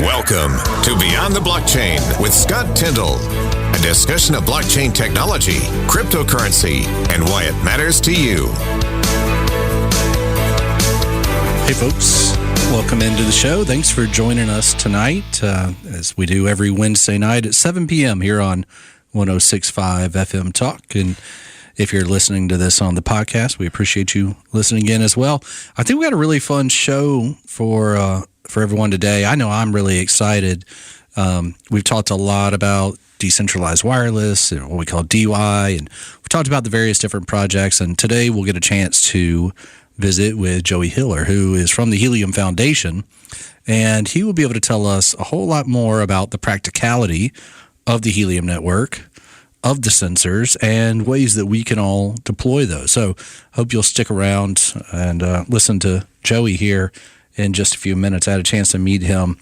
Welcome to Beyond the Blockchain with Scott Tyndall, a discussion of blockchain technology, cryptocurrency, and why it matters to you. Hey folks, welcome into the show. Thanks for joining us tonight, as we do every Wednesday night at 7 p.m. here on 106.5 FM Talk. And if you're listening to this on the podcast, we appreciate you listening in as well. I think we got a really fun show for everyone today. I know I'm really excited. We've talked a lot about decentralized wireless and what we call DY, and we've talked about the various different projects. And today we'll get a chance to visit with Joey Hiller, who is from the Helium Foundation, and he will be able to tell us a whole lot more about the practicality of the Helium network, of the sensors, and ways that we can all deploy those. So hope you'll stick around and listen to Joey here in just a few minutes. I had a chance to meet him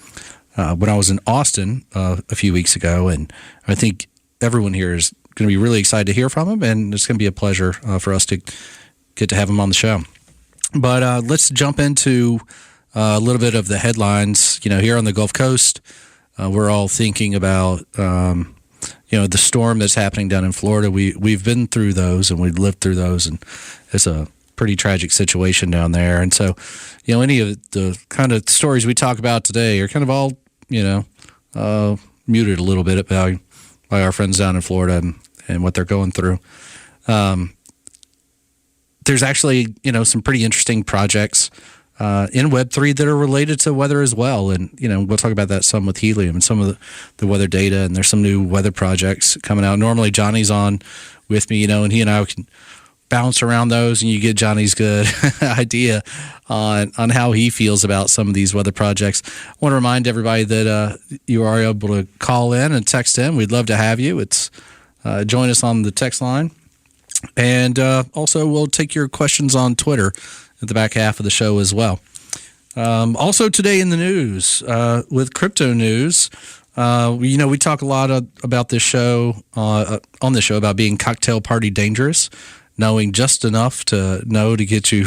when I was in Austin a few weeks ago, and I think everyone here is going to be really excited to hear from him, and it's going to be a pleasure for us to get to have him on the show. But let's jump into a little bit of the headlines. You know, here on the Gulf Coast, we're all thinking about the storm that's happening down in Florida. We've been through those, and we've lived through those, and it's a pretty tragic situation down there. And so, any of the kind of stories we talk about today are kind of all, muted a little bit by our friends down in Florida and what they're going through. There's actually, some pretty interesting projects in Web3 that are related to weather as well. And, we'll talk about that some with Helium and some of the weather data. And there's some new weather projects coming out. Normally Johnny's on with me, and he and I can bounce around those, and you get Johnny's good idea on how he feels about some of these weather projects. I want to remind everybody that you are able to call in and text in. We'd love to have you. It's join us on the text line. And also, we'll take your questions on Twitter at the back half of the show as well. Also today in the news, with crypto news, we talk a lot about this show, on this show, about being cocktail party dangerous, knowing just enough to know to get you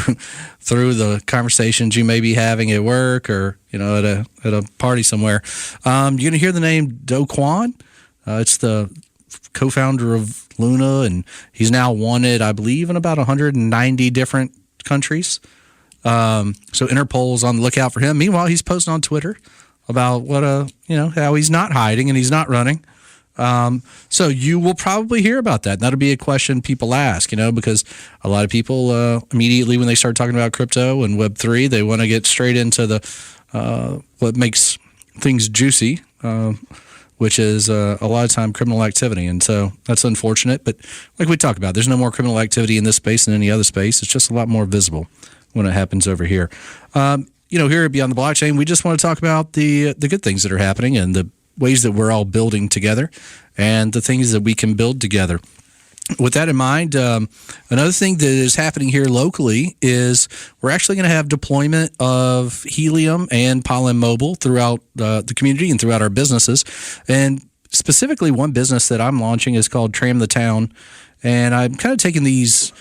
through the conversations you may be having at work or, at a party somewhere. You're going to hear the name Do Kwon. It's the co-founder of Luna, and he's now wanted, I believe, in about 190 different countries. So Interpol's on the lookout for him. Meanwhile, he's posting on Twitter about how he's not hiding and he's not running. So you will probably hear about that. That'll be a question people ask, because a lot of people immediately when they start talking about crypto and Web3, they want to get straight into the what makes things juicy, which is a lot of time criminal activity. And so that's unfortunate. But like we talked about, there's no more criminal activity in this space than any other space. It's just a lot more visible when it happens over here. Here at Beyond the Blockchain, we just want to talk about the good things that are happening and the ways that we're all building together and the things that we can build together. With that in mind, another thing that is happening here locally is we're actually going to have deployment of Helium and Pollen Mobile throughout the community and throughout our businesses. And specifically, one business that I'm launching is called Tram the Town. And I'm kind of taking these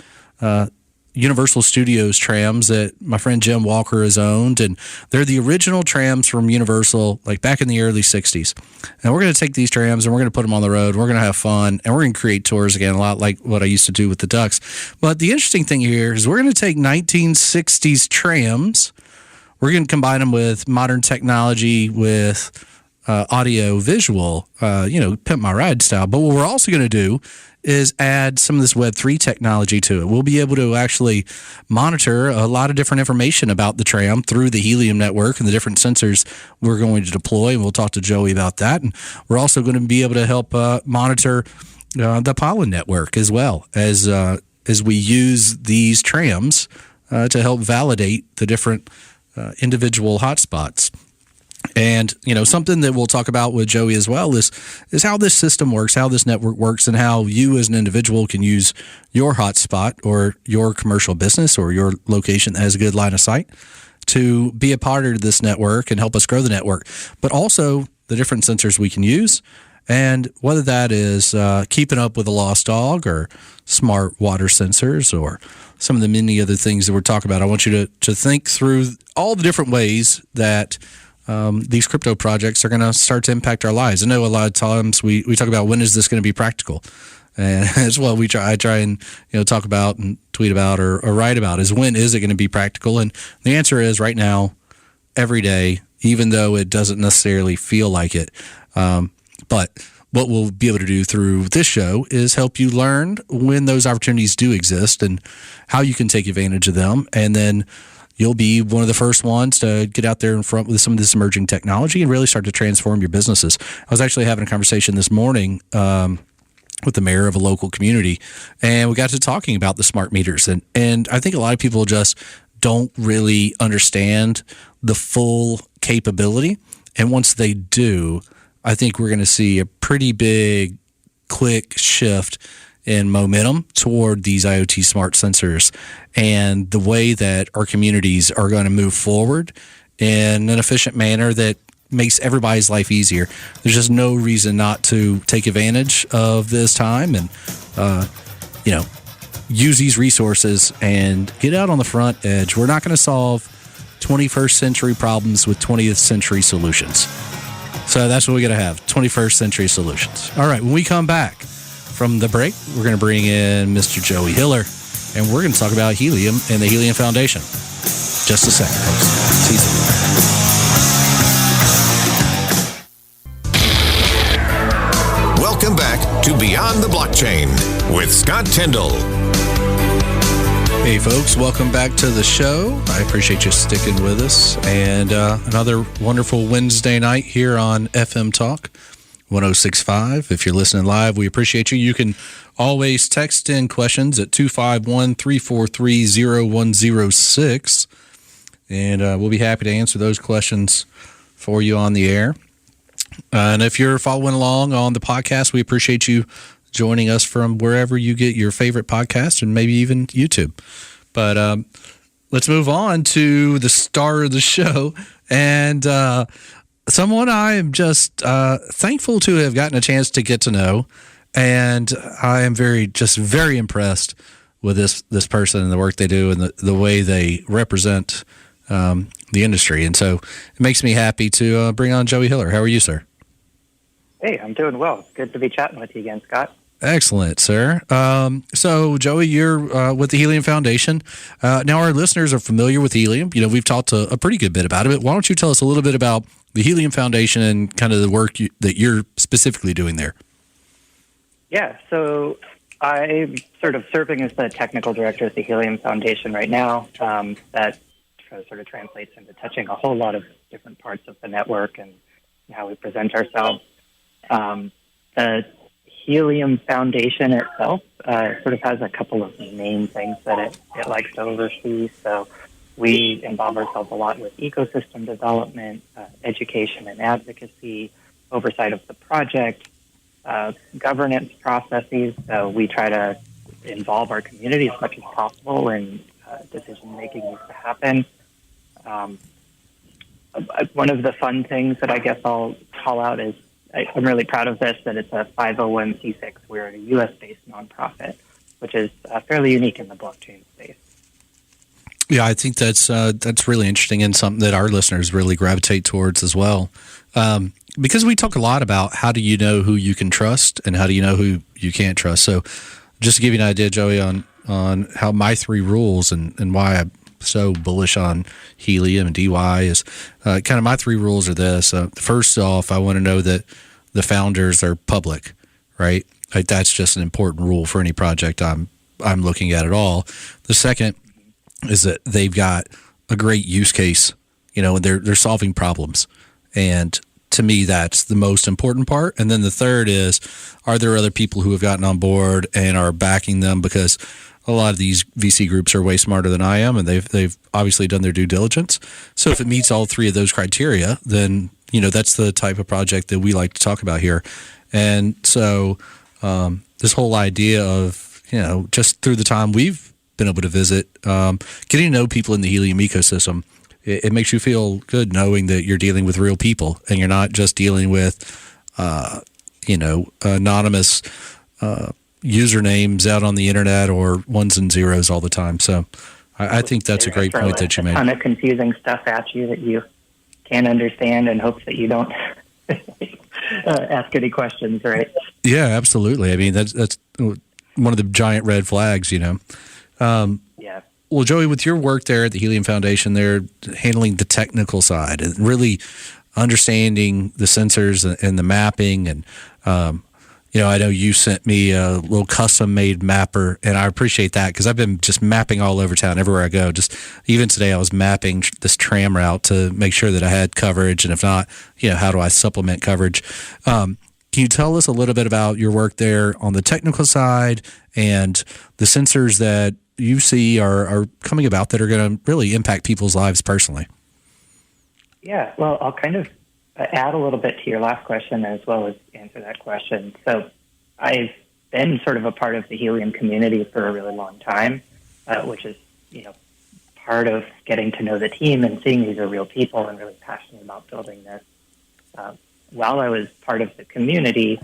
Universal Studios trams that my friend Jim Walker has owned, and they're the original trams from Universal, like back in the early 60s. And we're going to take these trams and we're going to put them on the road. We're going to have fun, and we're going to create tours again, a lot like what I used to do with the Ducks. But the interesting thing here is we're going to take 1960s trams. We're going to combine them with modern technology, with audio, visual, Pimp My Ride style. But what we're also going to do is add some of this Web3 technology to it. We'll be able to actually monitor a lot of different information about the tram through the Helium network and the different sensors we're going to deploy, and we'll talk to Joey about that. And we're also going to be able to help monitor the Pollen network as well as we use these trams to help validate the different individual hotspots. And, something that we'll talk about with Joey as well is how this system works, how this network works, and how you as an individual can use your hotspot or your commercial business or your location that has a good line of sight to be a part of this network and help us grow the network, but also the different sensors we can use. And whether that is keeping up with a lost dog or smart water sensors or some of the many other things that we're talking about, I want you to think through all the different ways that these crypto projects are going to start to impact our lives. I know a lot of times we talk about when is this going to be practical, and as well I try and talk about and tweet about or write about is when is it going to be practical, and the answer is right now, every day, even though it doesn't necessarily feel like it. But what we'll be able to do through this show is help you learn when those opportunities do exist and how you can take advantage of them. And then you'll be one of the first ones to get out there in front with some of this emerging technology and really start to transform your businesses. I was actually having a conversation this morning with the mayor of a local community, and we got to talking about the smart meters. And I think a lot of people just don't really understand the full capability. And once they do, I think we're going to see a pretty big, quick shift in momentum toward these IoT smart sensors and the way that our communities are going to move forward in an efficient manner that makes everybody's life easier. There's just no reason not to take advantage of this time and, use these resources and get out on the front edge. We're not going to solve 21st century problems with 20th century solutions. So that's what we're going to have, 21st century solutions. All right, when we come back from the break, we're going to bring in Mr. Joey Hiller, and we're going to talk about Helium and the Helium Foundation. Just a second, folks. See you soon. Welcome back to Beyond the Blockchain with Scott Tyndall. Hey, folks, welcome back to the show. I appreciate you sticking with us. And another wonderful Wednesday night here on FM Talk 106.5. If you're listening live, we appreciate you. You can always text in questions at 251-343-0106. And we'll be happy to answer those questions for you on the air. And if you're following along on the podcast, we appreciate you joining us from wherever you get your favorite podcast and maybe even YouTube. But let's move on to the star of the show and someone I am just thankful to have gotten a chance to get to know. And I am very impressed with this person and the work they do and the way they represent the industry. And so it makes me happy to bring on Joey Hiller. How are you, sir? Hey, I'm doing well. Good to be chatting with you again, Scott. Excellent, sir. So, Joey, you're with the Helium Foundation. Now, our listeners are familiar with Helium. We've talked a pretty good bit about it. Why don't you tell us a little bit about the Helium Foundation and kind of the work that you're specifically doing there? Yeah, so I'm sort of serving as the technical director at the Helium Foundation right now. That sort of translates into touching a whole lot of different parts of the network and how we present ourselves. The Helium Foundation itself sort of has a couple of main things that it likes to oversee. So we involve ourselves a lot with ecosystem development, education and advocacy, oversight of the project, governance processes. So we try to involve our community as much as possible in decision-making needs to happen. One of the fun things that I guess I'll call out is I'm really proud of this, that it's a 501c6. We're a U.S.-based nonprofit, which is fairly unique in the blockchain space. Yeah, I think that's really interesting and something that our listeners really gravitate towards as well. Because we talk a lot about how do you know who you can trust and how do you know who you can't trust. So just to give you an idea, Joey, on how my three rules and why I'm so bullish on Helium and DY is kind of my three rules are this. First off, I want to know that the founders are public, right? Like that's just an important rule for any project I'm looking at all. The second is that they've got a great use case, and they're solving problems. And to me, that's the most important part. And then the third is, are there other people who have gotten on board and are backing them? Because a lot of these VC groups are way smarter than I am, and they've obviously done their due diligence. So if it meets all three of those criteria, then that's the type of project that we like to talk about here. And so this whole idea of just through the time we've been able to visit, getting to know people in the Helium ecosystem, it makes you feel good knowing that you're dealing with real people and you're not just dealing with anonymous usernames out on the internet or ones and zeros all the time. So I think that's a great point that you made. A ton of confusing stuff at you that you can't understand and hopes that you don't ask any questions, right? Yeah, absolutely. I mean, that's one of the giant red flags, Yeah. Well, Joey, with your work there at the Helium Foundation, they're handling the technical side and really understanding the sensors and the mapping. And, I know you sent me a little custom-made mapper, and I appreciate that because I've been just mapping all over town everywhere I go. Just even today, I was mapping this tram route to make sure that I had coverage, and if not, how do I supplement coverage? Can you tell us a little bit about your work there on the technical side and the sensors that you see are coming about that are going to really impact people's lives personally? Yeah, well, I'll kind of add a little bit to your last question as well as answer that question. So I've been sort of a part of the Helium community for a really long time, which is, part of getting to know the team and seeing these are real people and really passionate about building this. While I was part of the community,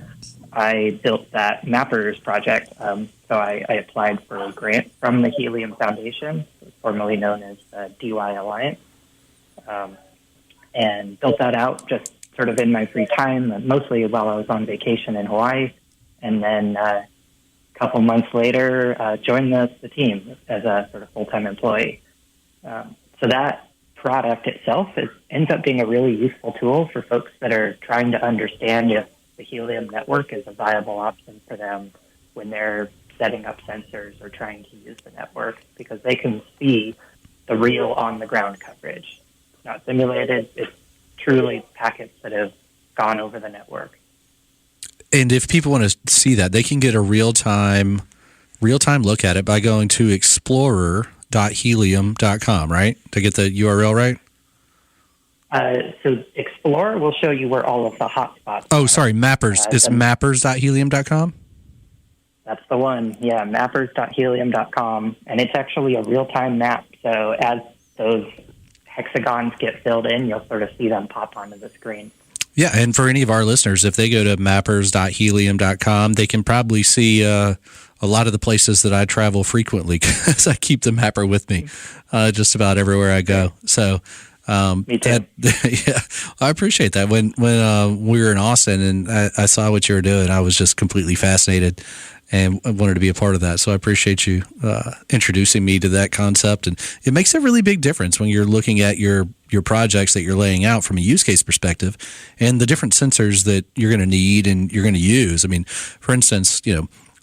I built that Mappers project. So I applied for a grant from the Helium Foundation, formerly known as DY Alliance, and built that out just sort of in my free time, mostly while I was on vacation in Hawaii. And then a couple months later, joined the team as a sort of full-time employee. So that product itself ends up being a really useful tool for folks that are trying to understand if the Helium network is a viable option for them when they're setting up sensors or trying to use the network, because they can see the real on-the-ground coverage. It's not simulated. It's truly packets that have gone over the network. And if people want to see that, they can get a real-time look at it by going to explorer.helium.com, right? To get the URL right? So Explorer will show you where all of the hotspots are. Sorry, Mappers. It's mappers.helium.com? That's the one. Yeah, mappers.helium.com. And it's actually a real-time map. So as those hexagons get filled in, you'll sort of see them pop onto the screen. Yeah, and for any of our listeners, if they go to mappers.helium.com, they can probably see a lot of the places that I travel frequently because I keep the mapper with me just about everywhere I go. So me too. Yeah, I appreciate that. When we were in Austin and I saw what you were doing, I was just completely fascinated and I wanted to be a part of that. So I appreciate you introducing me to that concept. And it makes a really big difference when you're looking at your projects that you're laying out from a use case perspective and the different sensors that you're going to need and you're going to use. I mean, for instance,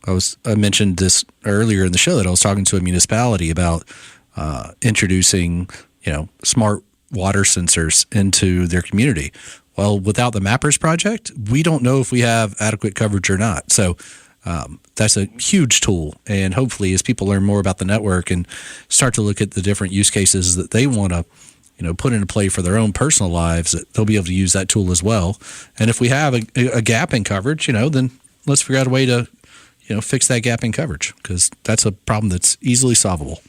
I mentioned this earlier in the show that I was talking to a municipality about introducing, smart water sensors into their community. Well, without the Mappers project, we don't know if we have adequate coverage or not. So that's a huge tool. And hopefully as people learn more about the network and start to look at the different use cases that they want to, put into play for their own personal lives, that they'll be able to use that tool as well. And if we have a gap in coverage, then let's figure out a way to, fix that gap in coverage, because that's a problem that's easily solvable.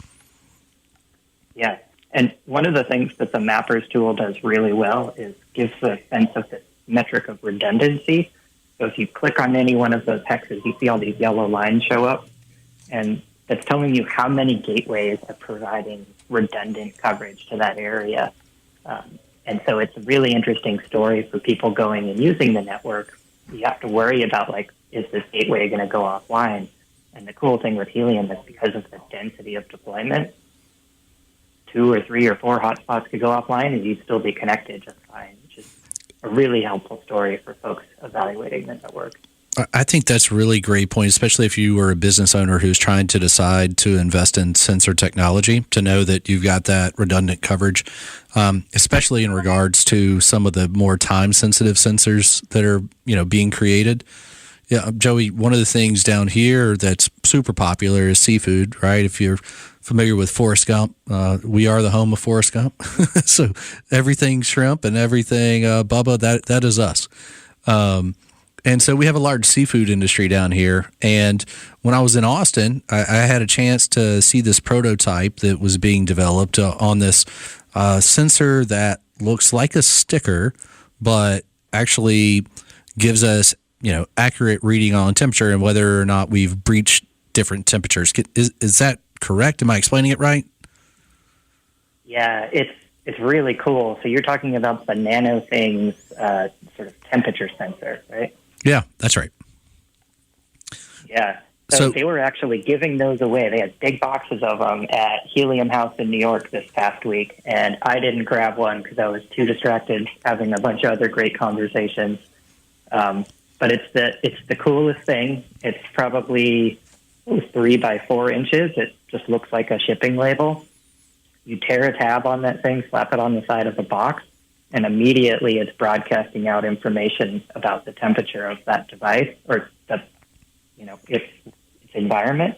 Yeah. And one of the things that the Mappers tool does really well is gives a sense of the metric of redundancy. So if you click on any one of those hexes, you see all these yellow lines show up, and that's telling you how many gateways are providing redundant coverage to that area. And so it's a really interesting story for people going and using the network. You have to worry about, is this gateway going to go offline? And the cool thing with Helium is because of the density of deployment, 2 or 3 or 4 hotspots could go offline and you'd still be connected just fine, which is a really helpful story for folks evaluating the network. I think that's a really great point, especially if you are a business owner who's trying to decide to invest in sensor technology, to know that you've got that redundant coverage, especially in regards to some of the more time-sensitive sensors that are, being created. Yeah, Joey, one of the things down here that's super popular is seafood, right? If you're familiar with Forrest Gump, we are the home of Forrest Gump. So everything shrimp and everything Bubba, that is us. And so we have a large seafood industry down here. And when I was in Austin, I had a chance to see this prototype that was being developed on this sensor that looks like a sticker, but actually gives us, accurate reading on temperature and whether or not we've breached different temperatures. Is that correct? Am I explaining it right? Yeah, it's really cool. So you're talking about the Nano Things sort of temperature sensor, right? Yeah, that's right. Yeah. So they were actually giving those away. They had big boxes of them at Helium House in New York this past week, and I didn't grab one because I was too distracted having a bunch of other great conversations. But it's the coolest thing. It's probably 3 by 4 inches. It just looks like a shipping label. You tear a tab on that thing, slap it on the side of the box, and immediately it's broadcasting out information about the temperature of that device or its environment.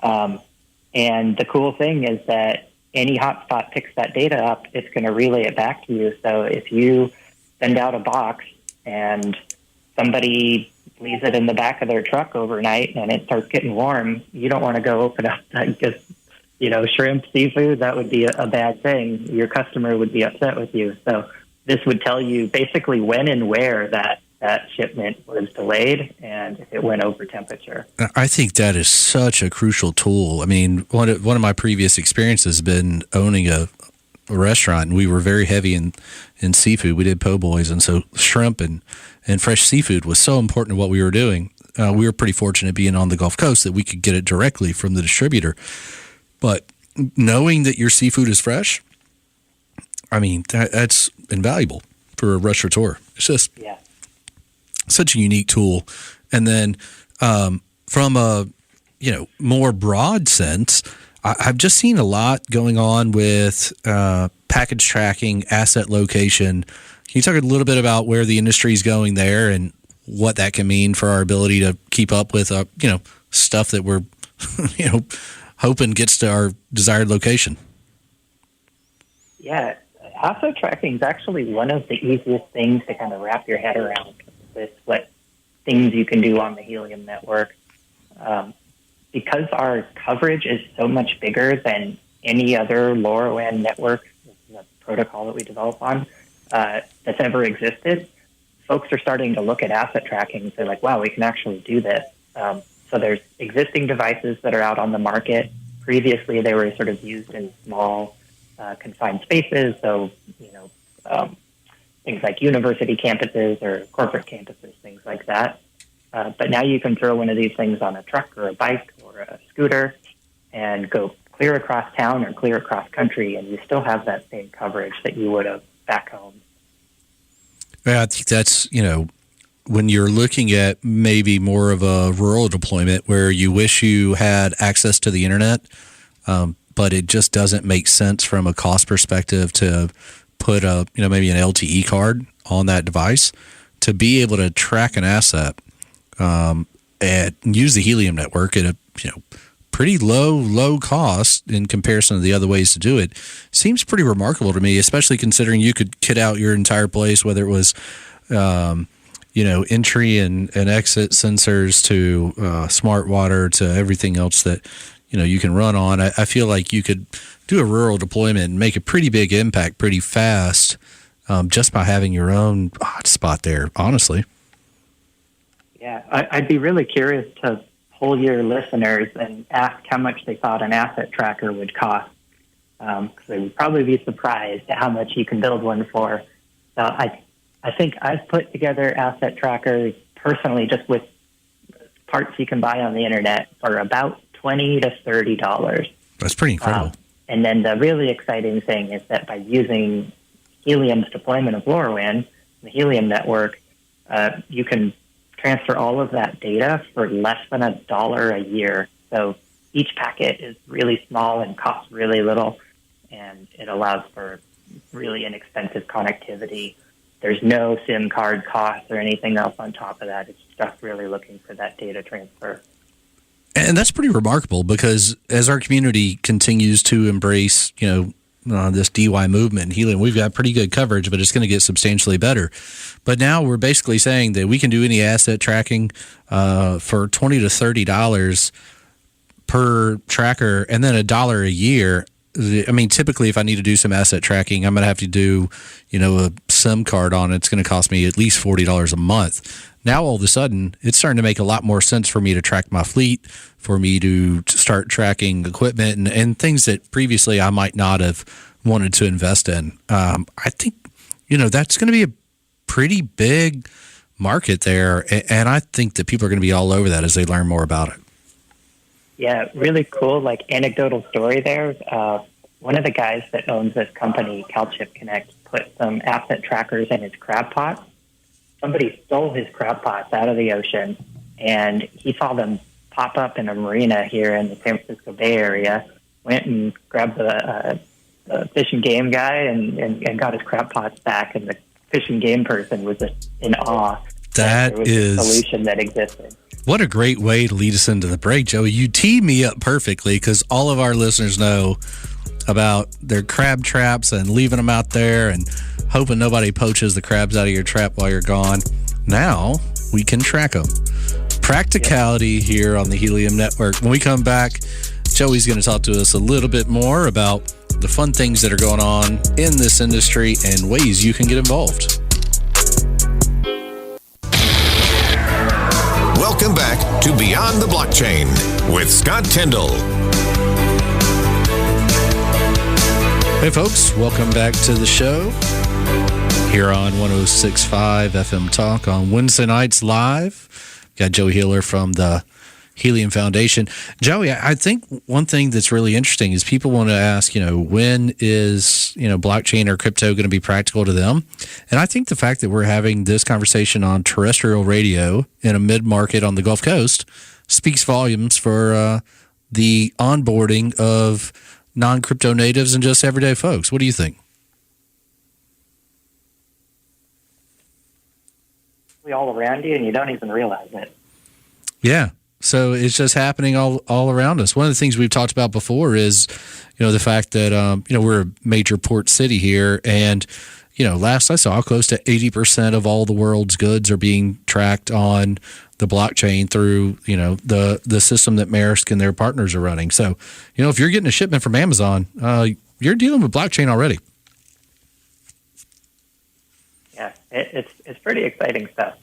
And the cool thing is that any hotspot picks that data up, it's going to relay it back to you. So if you send out a box and somebody leaves it in the back of their truck overnight and it starts getting warm, you don't want to go open up because, shrimp, seafood, that would be a bad thing. Your customer would be upset with you. So this would tell you basically when and where that shipment was delayed and if it went over temperature. I think that is such a crucial tool. I mean, one of my previous experiences has been owning a restaurant, and we were very heavy in seafood. We did po' boys, and so shrimp and fresh seafood was so important to what we were doing. We were pretty fortunate being on the Gulf Coast that we could get it directly from the distributor. But knowing that your seafood is fresh, I mean, that's invaluable for a restaurateur. It's just such a unique tool. And then from a more broad sense, I've just seen a lot going on with package tracking, asset location. Can you talk a little bit about where the industry is going there and what that can mean for our ability to keep up with stuff that we're hoping gets to our desired location? Yeah, asset tracking is actually one of the easiest things to kind of wrap your head around with what things you can do on the Helium network. Because our coverage is so much bigger than any other LoRaWAN network, the protocol that we develop on, that's ever existed, folks are starting to look at asset tracking and say, like, wow, we can actually do this. So there's existing devices that are out on the market. Previously, they were sort of used in small, confined spaces. So, things like university campuses or corporate campuses, things like that. But now you can throw one of these things on a truck or a bike or a scooter and go clear across town or clear across country, and you still have that same coverage that you would have back home. Yeah, I think that's, when you're looking at maybe more of a rural deployment where you wish you had access to the internet, but it just doesn't make sense from a cost perspective to put maybe an LTE card on that device to be able to track an asset and use the Helium network at a pretty low cost in comparison to the other ways to do it. Seems pretty remarkable to me, especially considering you could kit out your entire place, whether it was entry and exit sensors to smart water to everything else that you can run on. I feel like you could do a rural deployment and make a pretty big impact pretty fast just by having your own hotspot there, honestly. Yeah, I'd be really curious to poll your listeners and ask how much they thought an asset tracker would cost, because they would probably be surprised at how much you can build one for. So I think I've put together asset trackers personally just with parts you can buy on the internet for about $20 to $30. That's pretty incredible. And then the really exciting thing is that by using Helium's deployment of LoRaWAN, the Helium network, you can transfer all of that data for less than $1 a year. So each packet is really small and costs really little, and it allows for really inexpensive connectivity. There's no SIM card cost or anything else on top of that. It's just really looking for that data transfer. And that's pretty remarkable because as our community continues to embrace, this DY movement in Helium, we've got pretty good coverage, but it's going to get substantially better. But now we're basically saying that we can do any asset tracking for $20 to $30 per tracker, and then $1 a year. I mean, typically, if I need to do some asset tracking, I'm going to have to do, a SIM card on it. It's going to cost me at least $40 a month. Now, all of a sudden, it's starting to make a lot more sense for me to track my fleet, for me to start tracking equipment and things that previously I might not have wanted to invest in. I think, that's going to be a pretty big market there. And I think that people are going to be all over that as they learn more about it. Yeah, really cool, like anecdotal story there. One of the guys that owns this company, CalChip Connect, put some asset trackers in his crab pot. Somebody stole his crab pots out of the ocean, and he saw them pop up in a marina here in the San Francisco Bay Area, went and grabbed the fish and game guy and got his crab pots back, and the fish and game person was just in awe that there was is a solution that existed. What a great way to lead us into the break, Joey. You teed me up perfectly because all of our listeners know about their crab traps and leaving them out there and hoping nobody poaches the crabs out of your trap while you're gone. Now we can track them. Practicality here on the Helium Network. When we come back, Joey's going to talk to us a little bit more about the fun things that are going on in this industry and ways you can get involved. Welcome back to Beyond the Blockchain with Scott Tyndall. Hey folks, welcome back to the show here on 106.5 FM Talk on Wednesday nights live. Got Joey Healer from the Helium Foundation. Joey, I think one thing that's really interesting is people want to ask, when is, blockchain or crypto going to be practical to them? And I think the fact that we're having this conversation on terrestrial radio in a mid-market on the Gulf Coast speaks volumes for the onboarding of non-crypto natives and just everyday folks. What do you think? We all around you, and you don't even realize it. Yeah. So it's just happening all around us. One of the things we've talked about before is, the fact that, we're a major port city here. And, last I saw, close to 80% of all the world's goods are being tracked on the blockchain through, the system that Maersk and their partners are running. So, if you're getting a shipment from Amazon, you're dealing with blockchain already. Yeah, it's pretty exciting stuff.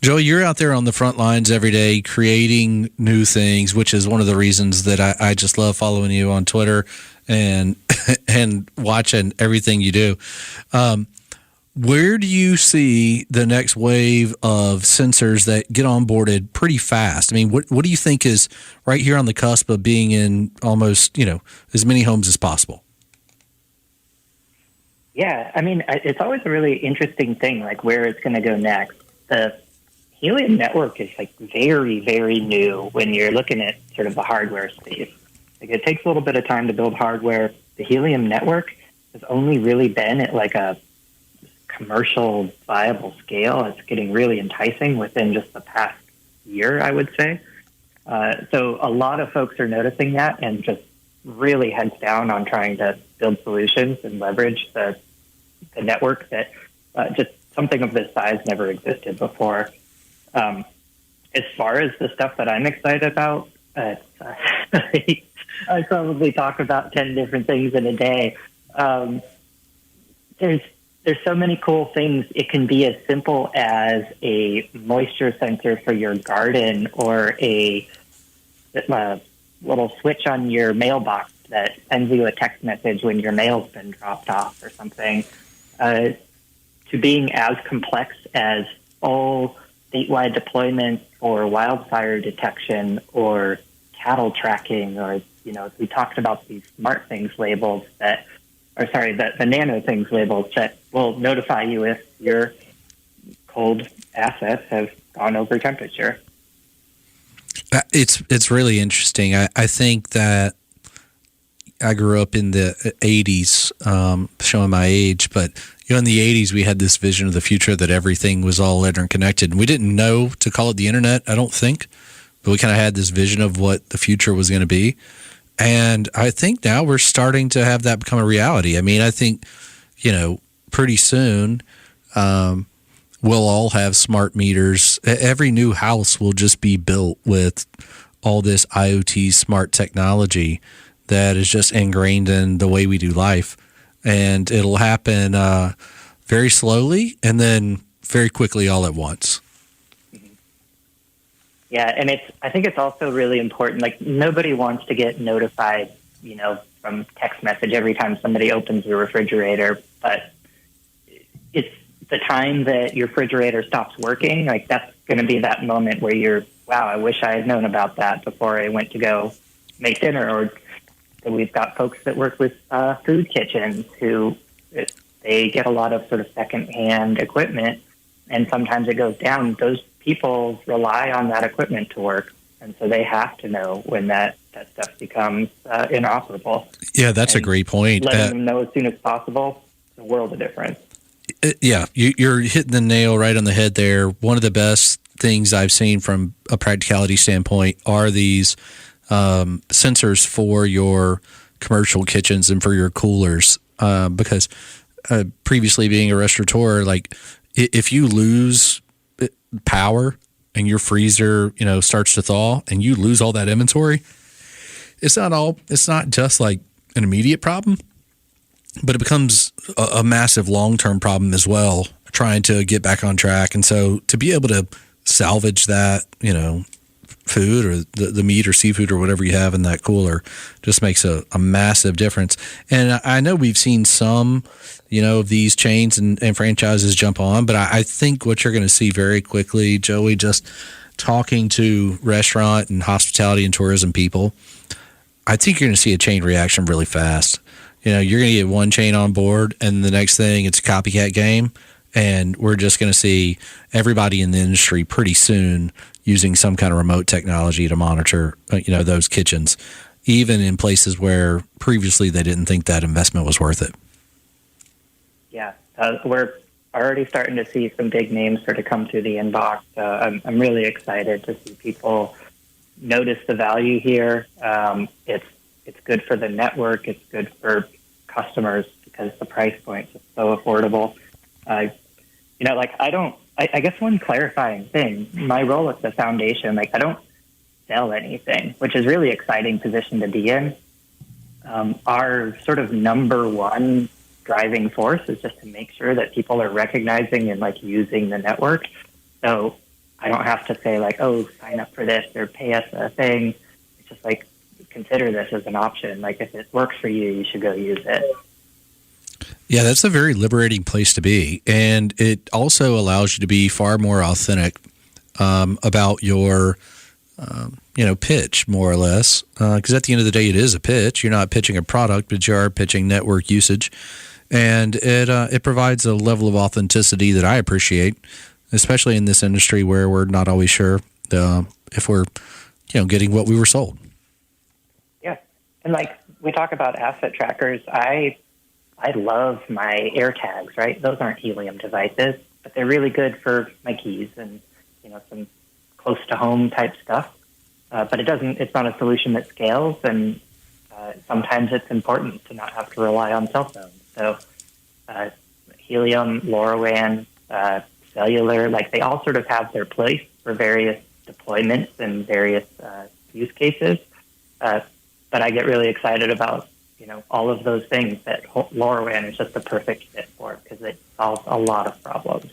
Joey, you're out there on the front lines every day creating new things, which is one of the reasons that I just love following you on Twitter and and watching everything you do. Where do you see the next wave of sensors that get onboarded pretty fast? I mean, what do you think is right here on the cusp of being in almost, as many homes as possible? Yeah, I mean, it's always a really interesting thing, like where it's going to go next. The Helium network is very, very new when you're looking at sort of the hardware space. It takes a little bit of time to build hardware. The Helium network has only really been at a commercial viable scale. It's getting really enticing within just the past year, I would say. So a lot of folks are noticing that and just really heads down on trying to build solutions and leverage the network that just something of this size never existed before. As far as the stuff that I'm excited about, I probably talk about 10 different things in a day. There's so many cool things. It can be as simple as a moisture sensor for your garden or a little switch on your mailbox that sends you a text message when your mail's been dropped off or something, to being as complex as full statewide deployments for wildfire detection or cattle tracking, or, we talked about these smart things labels the nano things labels that will notify you if your cold assets have gone over temperature. It's really interesting. I think that I grew up in the 80s, showing my age, but in the 80s we had this vision of the future that everything was all interconnected. And we didn't know to call it the internet, I don't think, but we kind of had this vision of what the future was going to be. And I think now we're starting to have that become a reality. I mean, I think, pretty soon we'll all have smart meters. Every new house will just be built with all this IoT smart technology that is just ingrained in the way we do life. And it'll happen very slowly and then very quickly all at once. Yeah, and I think it's also really important. Nobody wants to get notified, from text message every time somebody opens the refrigerator, but it's the time that your refrigerator stops working. Like, that's going to be that moment where you're, wow, I wish I had known about that before I went to go make dinner. Or we've got folks that work with food kitchens who they get a lot of sort of secondhand equipment, and sometimes it goes down. Those people rely on that equipment to work, and so they have to know when that stuff becomes inoperable. Yeah, that's a great point. Letting them know as soon as possible, it's a world of difference. Yeah, you're hitting the nail right on the head there. One of the best things I've seen from a practicality standpoint are these sensors for your commercial kitchens and for your coolers. Because previously being a restaurateur, like if you lose power and your freezer, starts to thaw and you lose all that inventory, it's not just like an immediate problem, but it becomes a massive long-term problem as well, trying to get back on track. And so to be able to salvage that, food or the meat or seafood or whatever you have in that cooler just makes a massive difference. And I know we've seen some, of these chains and franchises jump on, but I think what you're going to see very quickly, Joey, just talking to restaurant and hospitality and tourism people, I think you're going to see a chain reaction really fast. You're going to get one chain on board, and the next thing it's a copycat game, and we're just going to see everybody in the industry pretty soon using some kind of remote technology to monitor, those kitchens, even in places where previously they didn't think that investment was worth it. Yeah, we're already starting to see some big names sort of come through the inbox. I'm really excited to see people notice the value here. It's good for the network. It's good for customers because the price point is so affordable. I guess one clarifying thing, my role at the foundation, I don't sell anything, which is really exciting position to be in. Our sort of number one driving force is just to make sure that people are recognizing and using the network. So I don't have to say sign up for this or pay us a thing. It's just consider this as an option. If it works for you, you should go use it. Yeah, that's a very liberating place to be. And it also allows you to be far more authentic about your, pitch, more or less. Because at the end of the day, it is a pitch. You're not pitching a product, but you are pitching network usage. And it provides a level of authenticity that I appreciate, especially in this industry where we're not always sure if we're, getting what we were sold. Yeah. And we talk about asset trackers, I love my AirTags, right? Those aren't Helium devices, but they're really good for my keys and, some close to home type stuff. But it's not a solution that scales, and sometimes it's important to not have to rely on cell phones. So Helium, LoRaWAN, cellular, they all sort of have their place for various deployments and various use cases. But I get really excited about all of those things that LoRaWAN is just the perfect fit for, because it solves a lot of problems.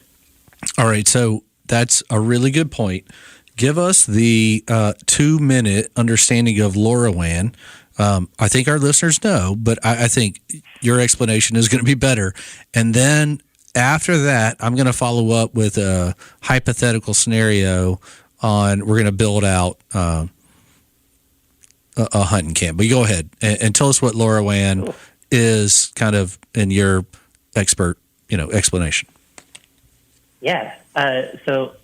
All right, so that's a really good point. Give us the 2-minute understanding of LoRaWAN. I think our listeners know, but I think your explanation is going to be better. And then after that, I'm going to follow up with a hypothetical scenario on we're going to build out a hunting camp. But you go ahead and tell us what LoRaWAN is, kind of in your expert, explanation. Yeah. So,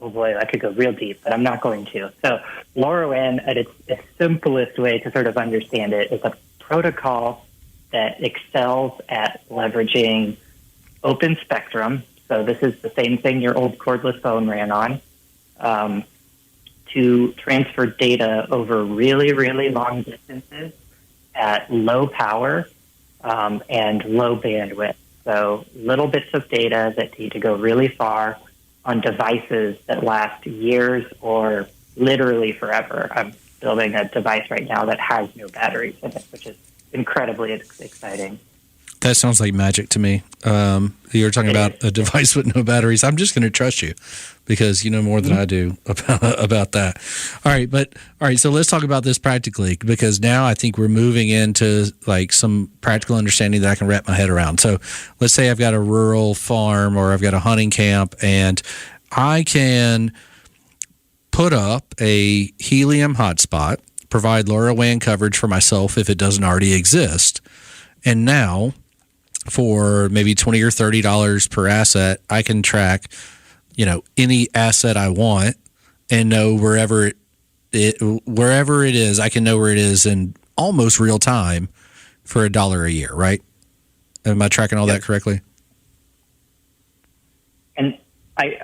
oh boy, I could go real deep, but I'm not going to. So LoRaWAN, at its simplest way to sort of understand it, is a protocol that excels at leveraging open spectrum. So this is the same thing your old cordless phone ran on. To transfer data over really, really long distances at low power and low bandwidth. So little bits of data that need to go really far on devices that last years or literally forever. I'm building a device right now that has no batteries in it, which is incredibly exciting. That sounds like magic to me. You're talking about a device with no batteries. I'm just going to trust you because you know more than I do about that. All right. So let's talk about this practically, because now I think we're moving into like some practical understanding that I can wrap my head around. So let's say I've got a rural farm or I've got a hunting camp, and I can put up a Helium hotspot, provide LoRaWAN coverage for myself if it doesn't already exist. And now, for maybe $20 or $30 per asset, I can track, any asset I want and know wherever it is. I can know where it is in almost real time for $1 a year, right? Am I tracking all that correctly? And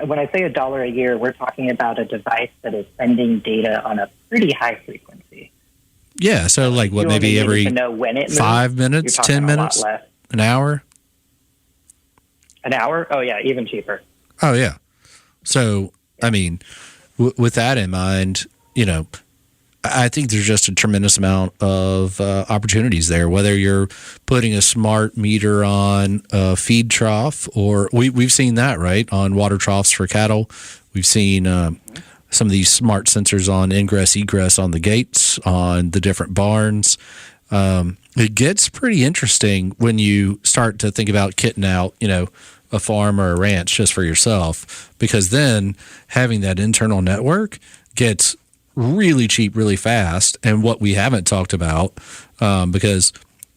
when I say $1 a year, we're talking about a device that is sending data on a pretty high frequency. Yeah. So like what, maybe every to know when it moves, 5 minutes, 10 minutes, an hour? An hour? Oh, yeah, even cheaper. Oh, yeah. So, I mean, with that in mind, I think there's just a tremendous amount of opportunities there, whether you're putting a smart meter on a feed trough, or we've seen that, right, on water troughs for cattle. We've seen some of these smart sensors on ingress, egress on the gates, on the different barns. It gets pretty interesting when you start to think about kitting out, a farm or a ranch just for yourself, because then having that internal network gets really cheap really fast. And what we haven't talked about, because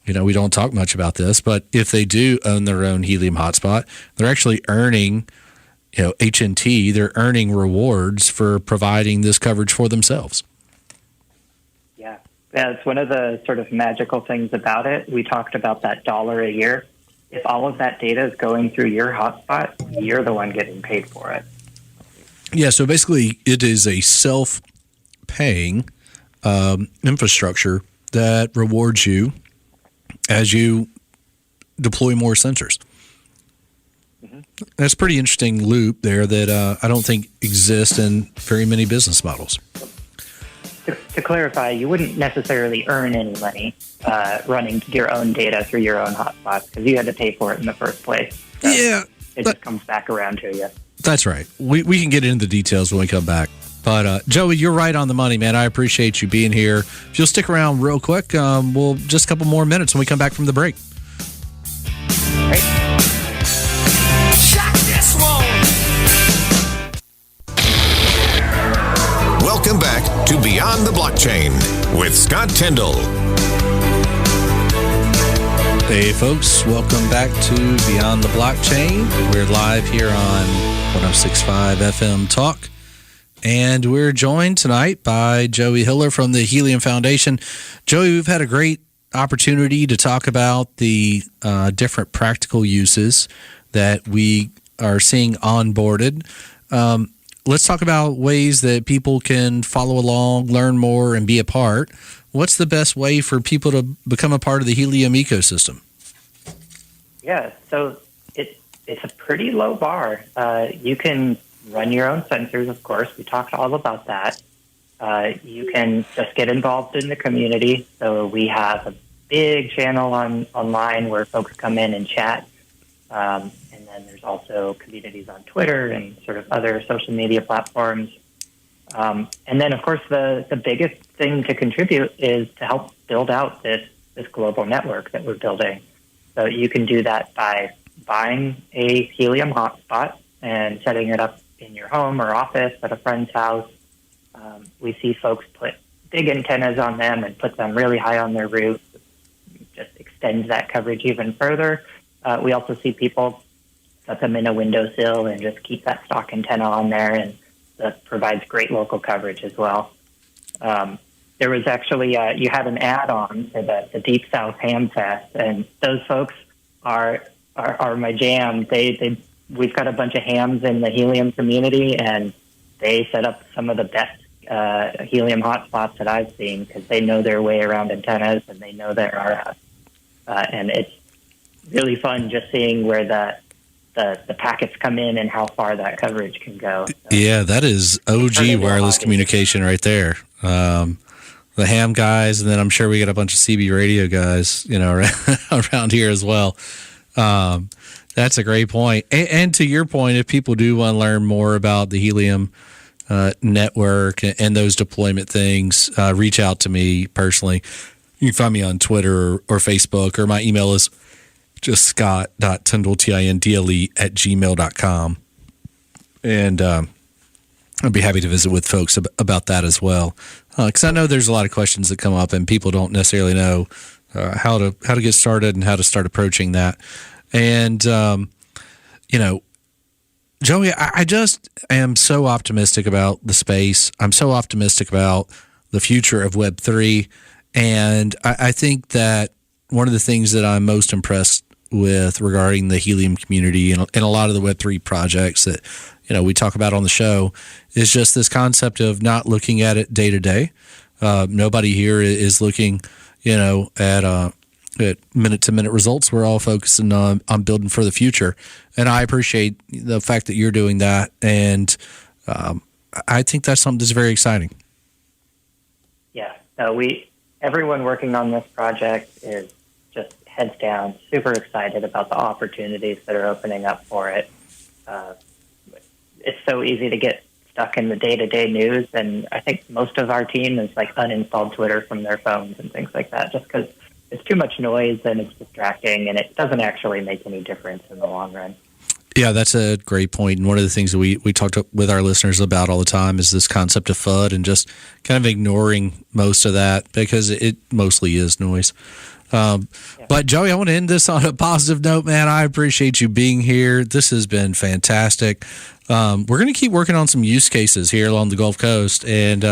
we don't talk much about this, but if they do own their own Helium hotspot, they're actually earning HNT, they're earning rewards for providing this coverage for themselves. Yeah, it's one of the sort of magical things about it. We talked about that $1 a year. If all of that data is going through your hotspot, you're the one getting paid for it. Yeah, so basically it is a self-paying infrastructure that rewards you as you deploy more sensors. Mm-hmm. That's a pretty interesting loop there that I don't think exists in very many business models. To clarify, you wouldn't necessarily earn any money running your own data through your own hotspots because you had to pay for it in the first place. So yeah. It just comes back around to you. That's right. We can get into the details when we come back. But Joey, you're right on the money, man. I appreciate you being here. If you'll stick around real quick, we'll just a couple more minutes when we come back from the break. Great. Welcome back to Beyond the Blockchain with Scott Tyndall. Hey, folks. Welcome back to Beyond the Blockchain. We're live here on 106.5 FM Talk. And we're joined tonight by Joey Hiller from the Helium Foundation. Joey, we've had a great opportunity to talk about the different practical uses that we are seeing onboarded. Let's talk about ways that people can follow along, learn more, and be a part. What's the best way for people to become a part of the Helium ecosystem? Yeah, so it's a pretty low bar. You can run your own sensors, of course. We talked all about that. You can just get involved in the community. So we have a big channel online where folks come in and chat. And then there's also communities on Twitter and sort of other social media platforms. And then, of course, the biggest thing to contribute is to help build out this global network that we're building. So you can do that by buying a Helium hotspot and setting it up in your home or office at a friend's house. We see folks put big antennas on them and put them really high on their roof. Just extends that coverage even further. We also see people put them in a windowsill and just keep that stock antenna on there, and that provides great local coverage as well. There was actually, you had an ad on for the Deep South Ham Fest, and those folks are my jam. We've got a bunch of hams in the Helium community, and they set up some of the best Helium hotspots that I've seen because they know their way around antennas and they know their RF. And it's really fun just seeing where the packets come in and how far that coverage can go. So, yeah, that is OG wireless communication right there. the ham guys, and then I'm sure we got a bunch of CB radio guys, around here as well. That's a great point. And to your point, if people do want to learn more about the Helium network and those deployment things, reach out to me personally. You can find me on Twitter or Facebook, or my email is just scott.tindle, TINDLE @gmail.com. And I'd be happy to visit with folks about that as well. Because I know there's a lot of questions that come up and people don't necessarily know how to get started and how to start approaching that. And, Joey, I just am so optimistic about the space. I'm so optimistic about the future of Web3. And I think that one of the things that I'm most impressed with regarding the Helium community and a lot of the Web3 projects that, we talk about on the show is just this concept of not looking at it day to day. Nobody here is looking, at minute to minute results. We're all focusing on building for the future. And I appreciate the fact that you're doing that. And I think that's something that's very exciting. Yeah. Everyone working on this project is just heads down, super excited about the opportunities that are opening up for it. It's so easy to get stuck in the day-to-day news, and I think most of our team has uninstalled Twitter from their phones and things like that, just because it's too much noise and it's distracting, and it doesn't actually make any difference in the long run. Yeah, that's a great point. And one of the things that we talked with our listeners about all the time is this concept of FUD and just kind of ignoring most of that because it mostly is noise. But Joey, I want to end this on a positive note, man. I appreciate you being here. This has been fantastic. We're going to keep working on some use cases here along the Gulf Coast. And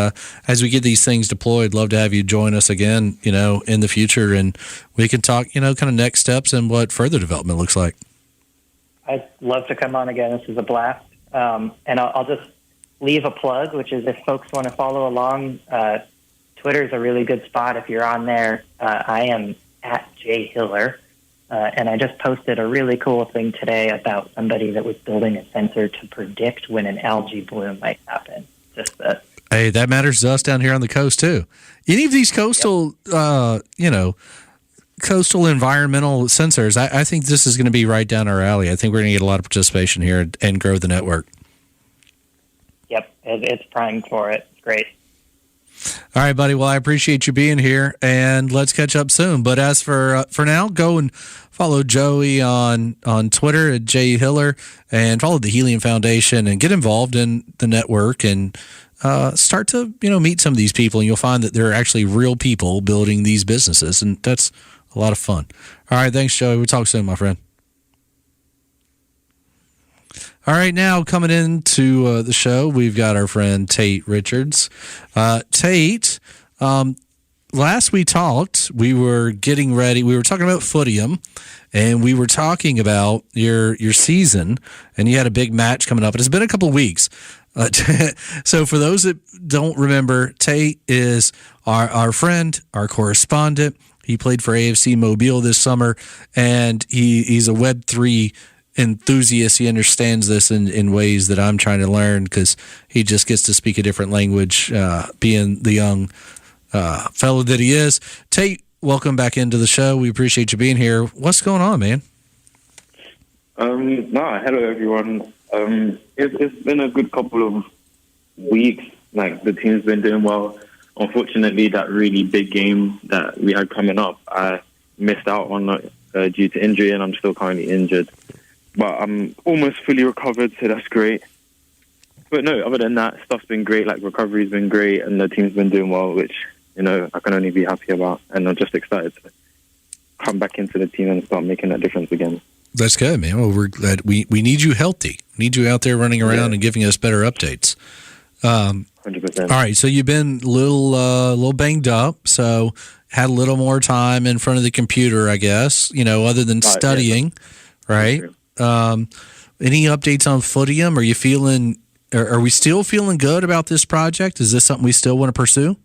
as we get these things deployed, love to have you join us again, in the future. And we can talk, kind of next steps and what further development looks like. I'd love to come on again. This is a blast. And I'll just leave a plug, which is if folks want to follow along, Twitter is a really good spot. If you're on there, I am at @jhiller. And I just posted a really cool thing today about somebody that was building a sensor to predict when an algae bloom might happen. Hey, that matters to us down here on the coast too. Any of these coastal, coastal environmental sensors, I think this is going to be right down our alley. I think we're going to get a lot of participation here and grow the network. Yep, it's primed for it. It's great. All right, buddy. Well, I appreciate you being here, and let's catch up soon. But as for now, go and follow Joey on Twitter at @jhiller, and follow the Helium Foundation, and get involved in the network, and start to meet some of these people, and you'll find that there are actually real people building these businesses, and that's a lot of fun. All right, thanks, Joey. We'll talk soon, my friend. All right, now coming into the show, we've got our friend Tate Richards. Tate, last we talked, we were getting ready. We were talking about Helium, and we were talking about your season, and you had a big match coming up. And it's been a couple of weeks. So for those that don't remember, Tate is our friend, our correspondent. He played for AFC Mobile this summer, and he's a Web3 enthusiast. He understands this in ways that I'm trying to learn because he just gets to speak a different language, being the young fellow that he is. Tate, welcome back into the show. We appreciate you being here. What's going on, man? Hello, everyone. It's been a good couple of weeks. The team's been doing well. Unfortunately, that really big game that we had coming up, I missed out on due to injury, and I'm still currently injured. But I'm almost fully recovered, so that's great. But no, other than that, stuff's been great. Recovery's been great, and the team's been doing well, which, I can only be happy about. And I'm just excited to come back into the team and start making that difference again. That's good, man. Well, we're glad we need you healthy. We need you out there running around and giving us better updates. 100%. All right, so you've been a little banged up, so had a little more time in front of the computer, I guess, other than studying, right? Any updates on Helium? Are you feeling, are we still feeling good about this project? Is this something we still want to pursue?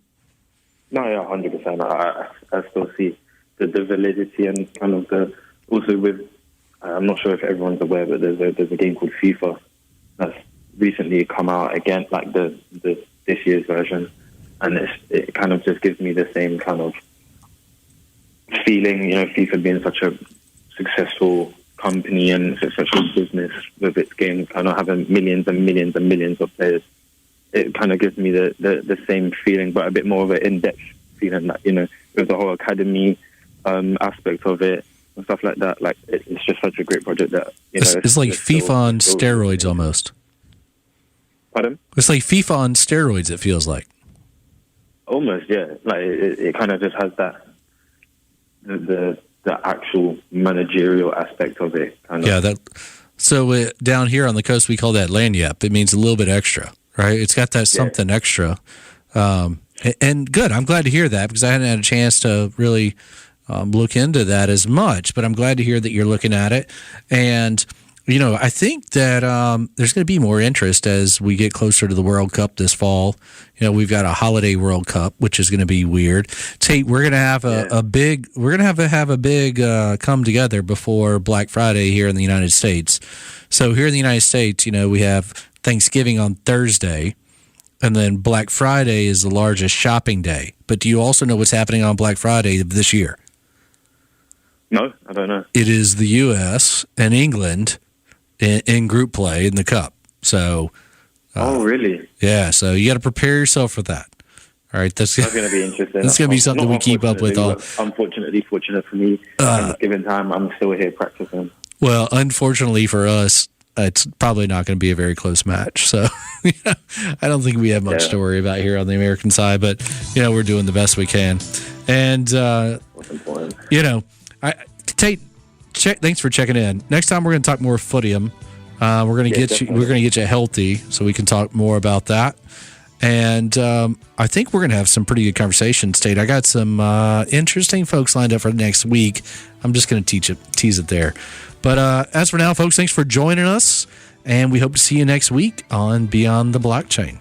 No, yeah, 100%. I still see the validity and kind of also with, I'm not sure if everyone's aware, but there's a game called FIFA that's recently come out again, this year's version. and it kind of just gives me the same kind of feeling. FIFA being such a successful company and successful business with its game, kind of having millions and millions and millions of players. It kind of gives me the same feeling, but a bit more of an in-depth feeling that, with the whole academy aspect of it and stuff like that. Like, it's just such a great project that, it's like FIFA on steroids almost. Pardon? It's like FIFA on steroids, it feels like. Almost, yeah. Like, it kind of just has that, the actual managerial aspect of it. Kind of. Yeah, so down here on the coast, we call that lanyap. It means a little bit extra. Right, it's got that something extra, and good. I'm glad to hear that because I hadn't had a chance to really look into that as much. But I'm glad to hear that you're looking at it, and I think that there's going to be more interest as we get closer to the World Cup this fall. We've got a holiday World Cup, which is going to be weird. Tate, we're going to have a big come together before Black Friday here in the United States. So here in the United States, we have Thanksgiving on Thursday, and then Black Friday is the largest shopping day. But do you also know what's happening on Black Friday this year? No, I don't know. It is the U.S. and England in group play in the Cup. So, oh, really? Yeah, so you got to prepare yourself for that. All right, that's going to be interesting. That's going to be something we keep up with. Unfortunately, fortunate for me, at this given time, I'm still here practicing. Well, unfortunately for us, it's probably not going to be a very close match. So I don't think we have much to worry about here on the American side, but, we're doing the best we can. And, Tate, thanks for checking in. Next time we're going to talk more Footium. We're going to get you healthy so we can talk more about that. And I think we're going to have some pretty good conversations, Tate. I got some interesting folks lined up for next week. I'm just going to tease it there. But as for now, folks, thanks for joining us, and we hope to see you next week on Beyond the Blockchain.